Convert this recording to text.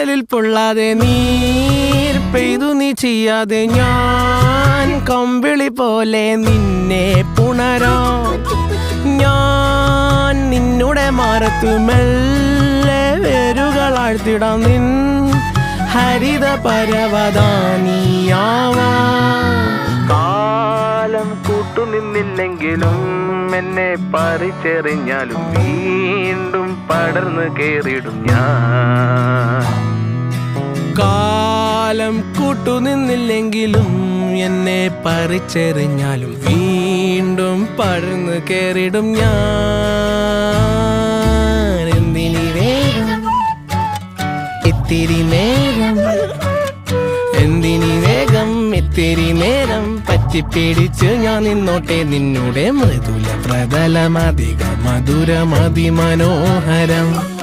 കടലിൽ പൊള്ളാതെ നീർ പെയ്തു നീ ചെയ്യാതെ ഞാൻ കമ്പിളി പോലെ നിന്നെ പുണരാം. ഞാൻ നിന്നുടെ മാറത്തു മെല്ലെ വേരുകളാഴ്ത്തിടാം. നിൻ ഹരിത പരവതാനിയാവാം. കാലം കൂട്ടുനിന്നില്ലെങ്കിലും എന്നെ പറിച്ചെറിഞ്ഞാലും വീണ്ടും പടർന്നു കേറിടും ഞാൻ. കാലം കൂട്ടുനിന്നില്ലെങ്കിലും എന്നെ പറിച്ചെറിഞ്ഞാലും വീണ്ടും പടർന്നു കേറിടും ഞാൻ. എന്തിനി വേഗം ഇത്തിരി നേരം, എന്തിനി വേഗം ഇത്തിരി നേരം പറ്റിപ്പിടിച്ച് ഞാൻ നിന്നോട്ടെ നിന്നുടെ മൃദുല പ്രതലമധിക മധുരമതിമനോഹരം.